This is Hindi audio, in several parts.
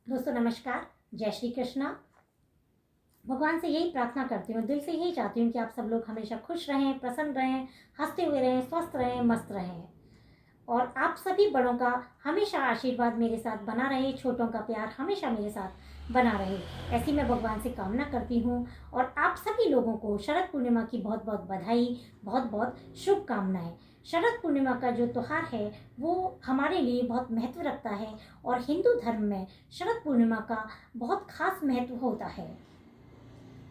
दोस्तों नमस्कार। जय श्री कृष्णा। भगवान से यही प्रार्थना करती हूँ, दिल से यही चाहती हूँ कि आप सब लोग हमेशा खुश रहें, प्रसन्न रहें, हंसते हुए रहें, स्वस्थ रहें, मस्त रहें और आप सभी बड़ों का हमेशा आशीर्वाद मेरे साथ बना रहे, छोटों का प्यार हमेशा मेरे साथ बना रहे, ऐसी मैं भगवान से कामना करती हूँ। और आप सभी लोगों को शरद पूर्णिमा की बहुत बहुत बधाई, बहुत बहुत शुभकामनाएं। शरद पूर्णिमा का जो त्यौहार है वो हमारे लिए बहुत महत्व रखता है और हिंदू धर्म में शरद पूर्णिमा का बहुत खास महत्व होता है।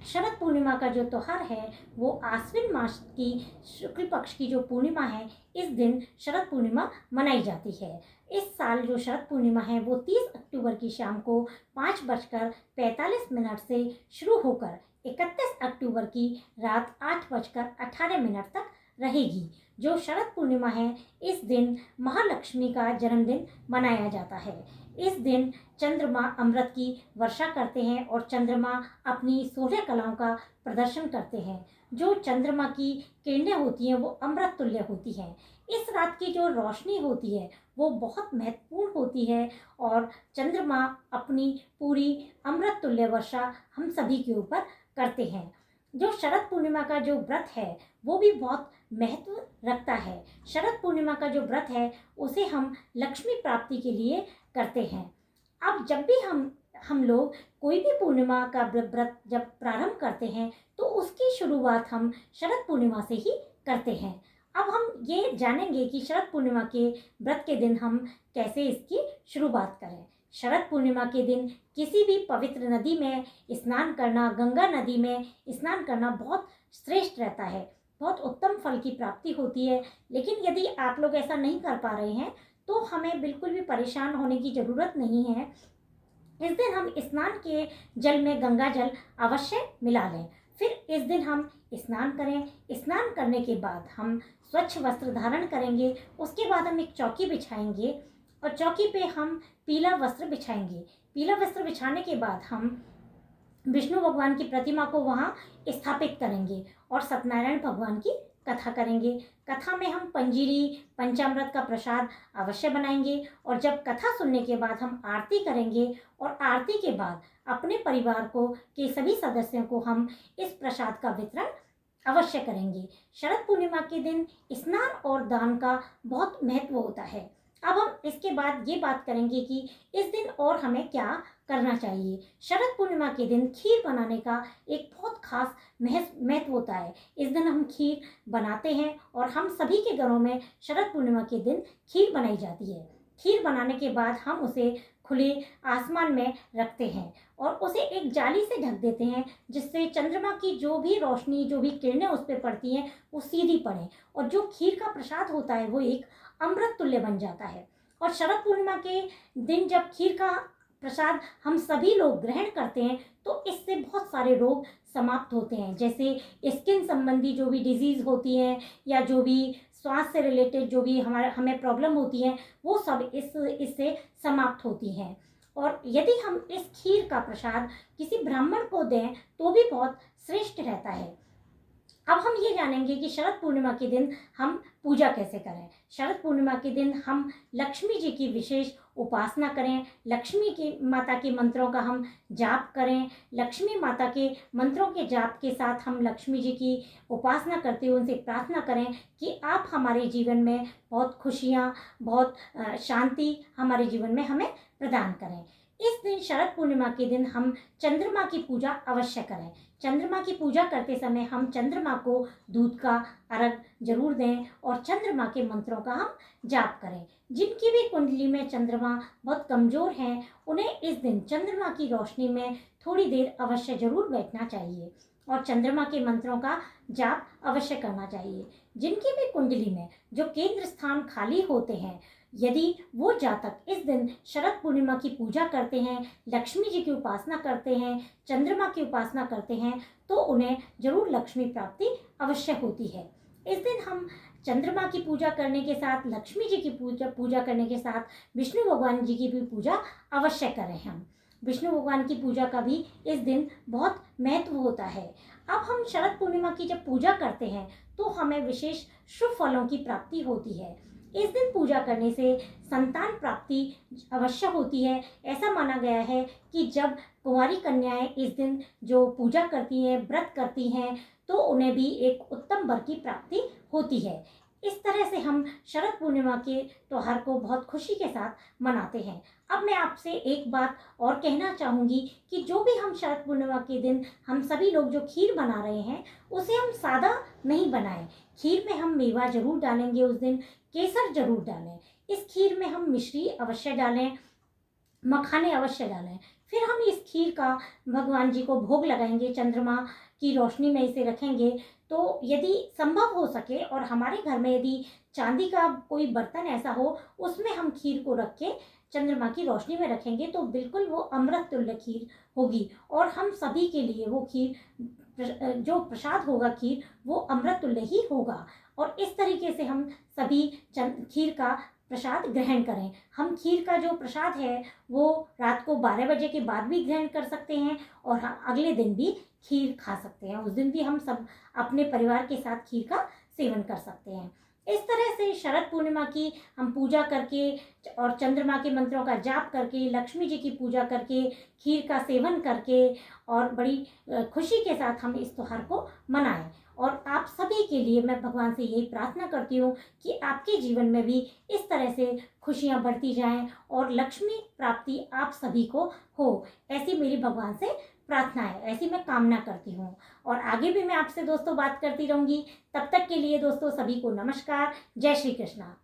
शरद पूर्णिमा का जो त्यौहार है वो आश्विन मास की शुक्ल पक्ष की जो पूर्णिमा है, इस दिन शरद पूर्णिमा मनाई जाती है। इस साल जो शरद पूर्णिमा है वो 30 अक्टूबर की शाम को 5:45 से शुरू होकर 31 अक्टूबर की रात 8:18 तक रहेगी। जो शरद पूर्णिमा है इस दिन महालक्ष्मी का जन्मदिन मनाया जाता है। इस दिन चंद्रमा अमृत की वर्षा करते हैं और चंद्रमा अपनी 16 कलाओं का प्रदर्शन करते हैं। जो चंद्रमा की किरणें होती हैं वो अमृत तुल्य होती हैं। इस रात की जो रोशनी होती है वो बहुत महत्वपूर्ण होती है और चंद्रमा अपनी पूरी अमृत तुल्य वर्षा हम सभी के ऊपर करते हैं। जो शरद पूर्णिमा का जो व्रत है वो भी बहुत महत्व रखता है। शरद पूर्णिमा का जो व्रत है उसे हम लक्ष्मी प्राप्ति के लिए करते हैं। अब जब भी हम लोग कोई भी पूर्णिमा का व्रत जब प्रारंभ करते हैं तो उसकी शुरुआत हम शरद पूर्णिमा से ही करते हैं। अब हम ये जानेंगे कि शरद पूर्णिमा के व्रत के दिन हम कैसे इसकी शुरुआत करें। शरद पूर्णिमा के दिन किसी भी पवित्र नदी में स्नान करना, गंगा नदी में स्नान करना बहुत श्रेष्ठ रहता है, बहुत उत्तम फल की प्राप्ति होती है। लेकिन यदि आप लोग ऐसा नहीं कर पा रहे हैं तो हमें बिल्कुल भी परेशान होने की ज़रूरत नहीं है। इस दिन हम स्नान के जल में गंगा जल अवश्य मिला लें। फिर इस दिन हम स्नान करें। स्नान करने के बाद हम स्वच्छ वस्त्र धारण करेंगे। उसके बाद हम एक चौकी बिछाएंगे और चौकी पे हम पीला वस्त्र बिछाएंगे। पीला वस्त्र बिछाने के बाद हम विष्णु भगवान की प्रतिमा को वहाँ स्थापित करेंगे और सत्यनारायण भगवान की कथा करेंगे। कथा में हम पंजीरी पंचामृत का प्रसाद अवश्य बनाएंगे और जब कथा सुनने के बाद हम आरती करेंगे और आरती के बाद अपने परिवार को के सभी सदस्यों को हम इस प्रसाद का वितरण अवश्य करेंगे। शरद पूर्णिमा के दिन स्नान और दान का बहुत महत्व होता है। अब हम इसके बाद ये बात करेंगे कि इस दिन और हमें क्या करना चाहिए। शरद पूर्णिमा के दिन खीर बनाने का एक बहुत खास महत्व होता है। इस दिन हम खीर बनाते हैं और हम सभी के घरों में शरद पूर्णिमा के दिन खीर बनाई जाती है। खीर बनाने के बाद हम उसे खुले आसमान में रखते हैं और उसे एक जाली से ढक देते हैं जिससे चंद्रमा की जो भी रोशनी, जो भी किरणें उस पर पड़ती हैं वो सीधी पड़े और जो खीर का प्रसाद होता है वो एक अमृत तुल्य बन जाता है। और शरद पूर्णिमा के दिन जब खीर का प्रसाद हम सभी लोग ग्रहण करते हैं तो इससे बहुत सारे रोग समाप्त होते हैं, जैसे स्किन संबंधी जो भी डिजीज होती हैं या जो भी स्वास्थ्य से रिलेटेड जो भी हमें प्रॉब्लम होती है वो सब इससे समाप्त होती हैं। और यदि हम इस खीर का प्रसाद किसी ब्राह्मण को दें तो भी बहुत श्रेष्ठ रहता है। अब हम ये जानेंगे कि शरद पूर्णिमा के दिन हम पूजा कैसे करें। शरद पूर्णिमा के दिन हम लक्ष्मी जी की विशेष उपासना करें। लक्ष्मी के माता के मंत्रों का हम जाप करें। लक्ष्मी माता के मंत्रों के जाप के साथ हम लक्ष्मी जी की उपासना करते हुए उनसे प्रार्थना करें कि आप हमारे जीवन में बहुत खुशियाँ, बहुत शांति हमारे जीवन में हमें प्रदान करें। इस दिन शरद पूर्णिमा के दिन हम चंद्रमा की पूजा अवश्य करें। चंद्रमा की पूजा करते समय हम चंद्रमा को दूध का अर्घ जरूर दें और चंद्रमा के मंत्रों का हम जाप करें। जिनकी भी कुंडली में चंद्रमा बहुत कमजोर हैं उन्हें इस दिन चंद्रमा की रोशनी में थोड़ी देर अवश्य जरूर बैठना चाहिए और चंद्रमा के मंत्रों का जाप अवश्य करना चाहिए। जिनकी भी कुंडली में जो केंद्र स्थान खाली होते हैं, यदि वो जातक इस दिन शरद पूर्णिमा की पूजा करते हैं, लक्ष्मी जी की उपासना करते हैं, चंद्रमा की उपासना करते हैं तो उन्हें जरूर लक्ष्मी प्राप्ति अवश्य होती है। इस दिन हम चंद्रमा की पूजा करने के साथ, लक्ष्मी जी की पूजा करने के साथ विष्णु भगवान जी की भी पूजा अवश्य करें। हम विष्णु भगवान की पूजा का भी इस दिन बहुत महत्व होता है। अब हम शरद पूर्णिमा की जब पूजा करते हैं तो हमें विशेष शुभ फलों की प्राप्ति होती है। इस दिन पूजा करने से संतान प्राप्ति अवश्य होती है। ऐसा माना गया है कि जब कुंवारी कन्याएं इस दिन जो पूजा करती हैं, व्रत करती हैं, तो उन्हें भी एक उत्तम वर की प्राप्ति होती है। इस तरह से हम शरद पूर्णिमा के त्योहार को बहुत खुशी के साथ मनाते हैं। अब मैं आपसे एक बात और कहना चाहूँगी कि जो भी हम शरद पूर्णिमा के दिन हम सभी लोग जो खीर बना रहे हैं, उसे हम सादा नहीं बनाएं। खीर में हम मेवा जरूर डालेंगे, उस दिन केसर जरूर डालें। इस खीर में हम मिश्री अवश्य डालें, मखाने अवश्य डालें। फिर हम इस खीर का भगवान जी को भोग लगाएंगे, चंद्रमा की रोशनी में इसे रखेंगे। तो यदि संभव हो सके और हमारे घर में यदि चांदी का कोई बर्तन ऐसा हो, उसमें हम खीर को रख के चंद्रमा की रोशनी में रखेंगे, तो बिल्कुल वो अमृत तुल्य खीर होगी और हम सभी के लिए वो खीर जो प्रसाद होगा, खीर वो अमृत तुल्य ही होगा। और इस तरीके से हम सभी खीर का प्रसाद ग्रहण करें। हम खीर का जो प्रसाद है वो रात को 12 बजे के बाद भी ग्रहण कर सकते हैं और अगले दिन भी खीर खा सकते हैं। उस दिन भी हम सब अपने परिवार के साथ खीर का सेवन कर सकते हैं। इस तरह से शरद पूर्णिमा की हम पूजा करके और चंद्रमा के मंत्रों का जाप करके, लक्ष्मी जी की पूजा करके, खीर का सेवन करके और बड़ी खुशी के साथ हम इस त्योहार को मनाएं। और आप सभी के लिए मैं भगवान से यही प्रार्थना करती हूँ कि आपके जीवन में भी इस तरह से खुशियाँ बढ़ती जाएं और लक्ष्मी प्राप्ति आप सभी को हो, ऐसी मेरी भगवान से प्रार्थना है, ऐसी मैं कामना करती हूँ। और आगे भी मैं आपसे दोस्तों बात करती रहूँगी। तब तक के लिए दोस्तों सभी को नमस्कार। जय श्री कृष्णा।